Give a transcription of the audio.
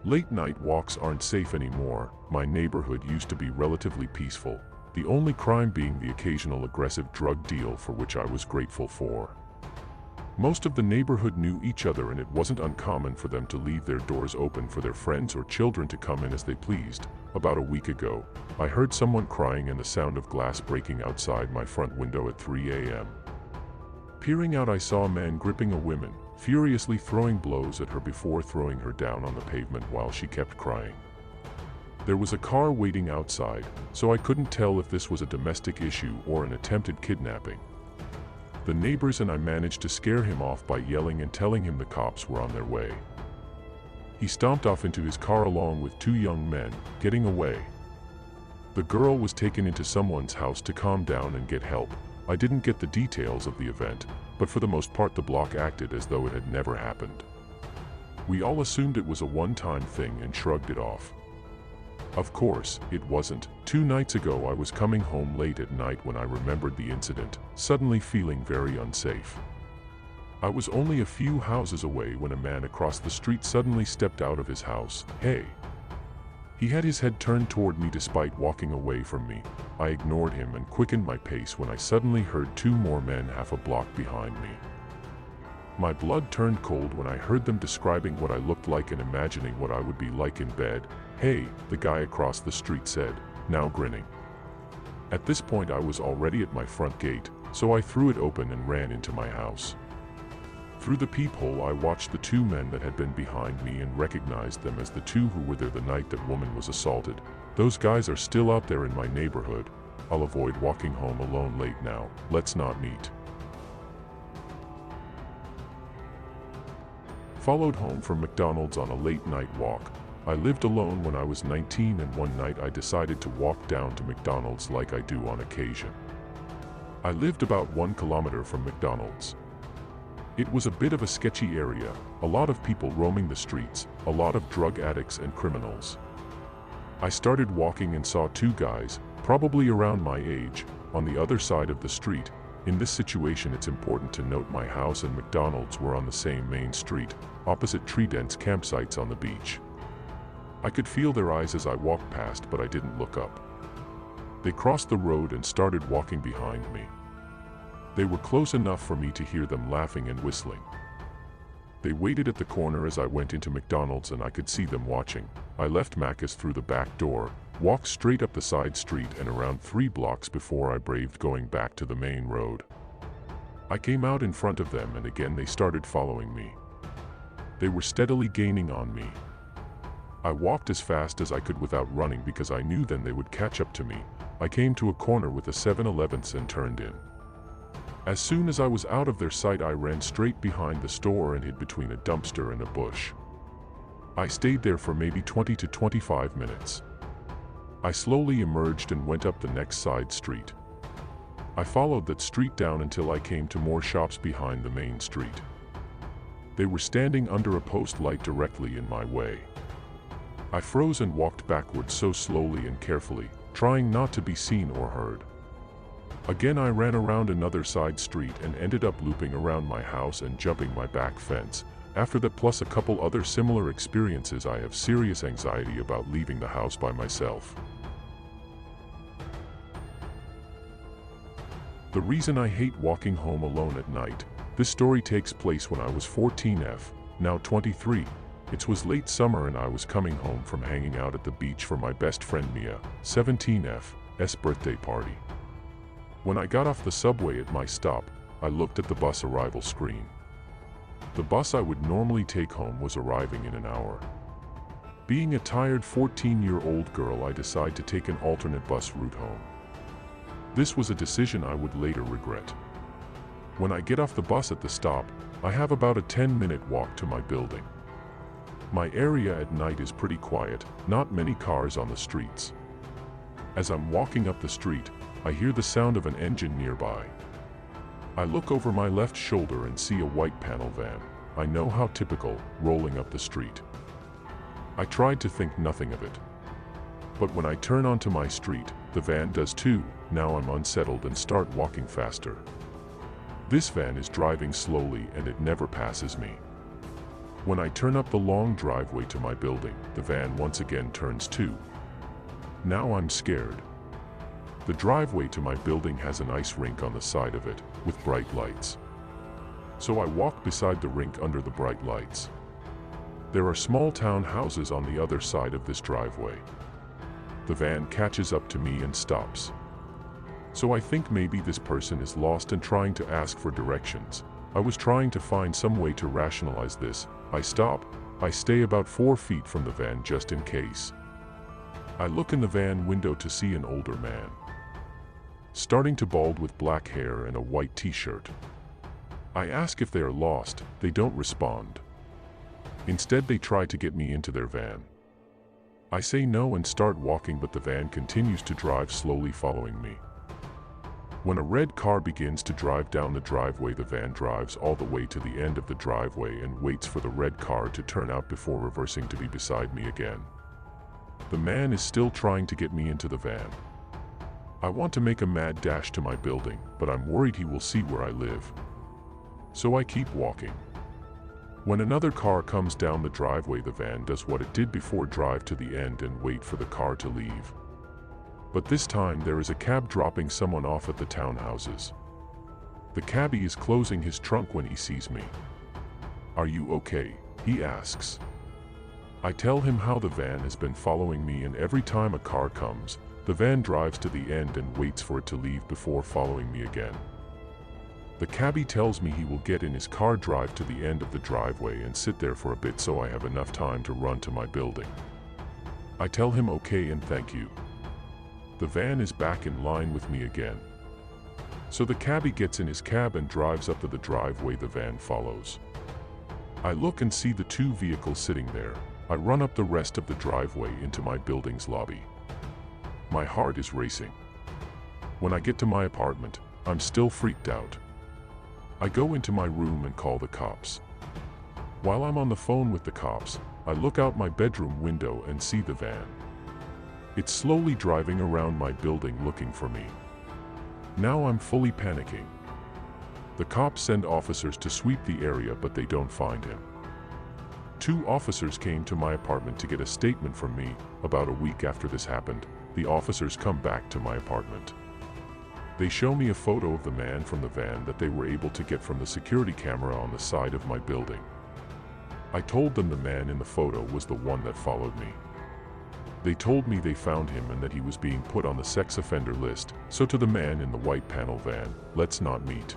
Late night walks aren't safe anymore. My neighborhood used to be relatively peaceful, the only crime being the occasional aggressive drug deal, for which I was grateful for. Most of the neighborhood knew each other, and it wasn't uncommon for them to leave their doors open for their friends or children to come in as they pleased. About a week ago, I heard someone crying and the sound of glass breaking outside my front window at 3 a.m. Peering out, I saw a man gripping a woman, furiously throwing blows at her before throwing her down on the pavement while she kept crying. There was a car waiting outside, so I couldn't tell if this was a domestic issue or an attempted kidnapping. The neighbors and I managed to scare him off by yelling and telling him the cops were on their way. He stomped off into his car along with two young men, getting away. The girl was taken into someone's house to calm down and get help. I didn't get the details of the event, but for the most part the block acted as though it had never happened. We all assumed it was a one-time thing and shrugged it off. Of course, it wasn't. 2 nights ago I was coming home late at night when I remembered the incident, suddenly feeling very unsafe. I was only a few houses away when a man across the street suddenly stepped out of his house. Hey! He had his head turned toward me despite walking away from me. I ignored him and quickened my pace when I suddenly heard 2 more men half a block behind me. My blood turned cold when I heard them describing what I looked like and imagining what I would be like in bed. "Hey," the guy across the street said, now grinning. At this point I was already at my front gate, so I threw it open and ran into my house. Through the peephole I watched the 2 men that had been behind me and recognized them as the 2 who were there the night that woman was assaulted. Those guys are still out there in my neighborhood. I'll avoid walking home alone late now. Let's not meet. Followed home from McDonald's on a late night walk. I lived alone when I was 19, and one night I decided to walk down to McDonald's like I do on occasion. I lived about 1 kilometer from McDonald's. It was a bit of a sketchy area, a lot of people roaming the streets, a lot of drug addicts and criminals. I started walking and saw 2 guys, probably around my age, on the other side of the street. In this situation it's important to note my house and McDonald's were on the same main street, opposite tree-dense campsites on the beach. I could feel their eyes as I walked past, but I didn't look up. They crossed the road and started walking behind me. They were close enough for me to hear them laughing and whistling. They waited at the corner as I went into McDonald's and I could see them watching. I left Macca's through the back door, walked straight up the side street and around 3 blocks before I braved going back to the main road. I came out in front of them and again they started following me. They were steadily gaining on me. I walked as fast as I could without running because I knew then they would catch up to me. I came to a corner with a 7-Eleven and turned in. As soon as I was out of their sight I ran straight behind the store and hid between a dumpster and a bush. I stayed there for maybe 20 to 25 minutes. I slowly emerged and went up the next side street. I followed that street down until I came to more shops behind the main street. They were standing under a post light directly in my way. I froze and walked backwards so slowly and carefully, trying not to be seen or heard. Again I ran around another side street and ended up looping around my house and jumping my back fence. After that, plus a couple other similar experiences, I have serious anxiety about leaving the house by myself. The reason I hate walking home alone at night. This story takes place when I was 14F, now 23. It was late summer and I was coming home from hanging out at the beach for my best friend Mia, 17F's birthday party. When I got off the subway at my stop, I looked at the bus arrival screen. The bus I would normally take home was arriving in an hour. Being a tired 14-year-old girl, I decided to take an alternate bus route home. This was a decision I would later regret. When I get off the bus at the stop, I have about a 10-minute walk to my building. My area at night is pretty quiet, not many cars on the streets. As I'm walking up the street, I hear the sound of an engine nearby. I look over my left shoulder and see a white panel van. I know how typical, rolling up the street. I tried to think nothing of it. But when I turn onto my street, the van does too. Now I'm unsettled and start walking faster. This van is driving slowly and it never passes me. When I turn up the long driveway to my building, the van once again turns too. Now I'm scared. The driveway to my building has an ice rink on the side of it, with bright lights. So I walk beside the rink under the bright lights. There are small town houses on the other side of this driveway. The van catches up to me and stops. So I think maybe this person is lost and trying to ask for directions. I was trying to find some way to rationalize this. I stop. I stay about 4 feet from the van just in case. I look in the van window to see an older man, starting to bald with black hair and a white t-shirt. I ask if they are lost. They don't respond. Instead, they try to get me into their van. I say no and start walking, but the van continues to drive slowly, following me. When a red car begins to drive down the driveway, the van drives all the way to the end of the driveway and waits for the red car to turn out before reversing to be beside me again. The man is still trying to get me into the van. I want to make a mad dash to my building, but I'm worried he will see where I live. So I keep walking. When another car comes down the driveway, the van does what it did before, drive to the end and wait for the car to leave. But this time there is a cab dropping someone off at the townhouses. The cabbie is closing his trunk when he sees me. "Are you okay?" he asks. I tell him how the van has been following me, and every time a car comes, the van drives to the end and waits for it to leave before following me again. The cabbie tells me he will get in his car, drive to the end of the driveway and sit there for a bit so I have enough time to run to my building. I tell him okay and thank you. The van is back in line with me again. So the cabbie gets in his cab and drives up to the driveway. The van follows. I look and see the 2 vehicles sitting there. I run up the rest of the driveway into my building's lobby. My heart is racing. When I get to my apartment, I'm still freaked out. I go into my room and call the cops. While I'm on the phone with the cops, I look out my bedroom window and see the van. It's slowly driving around my building looking for me. Now I'm fully panicking. The cops send officers to sweep the area, but they don't find him. 2 officers came to my apartment to get a statement from me. About a week after this happened, the officers come back to my apartment. They show me a photo of the man from the van that they were able to get from the security camera on the side of my building. I told them the man in the photo was the one that followed me. They told me they found him and that he was being put on the sex offender list. So to the man in the white panel van, "Let's not meet."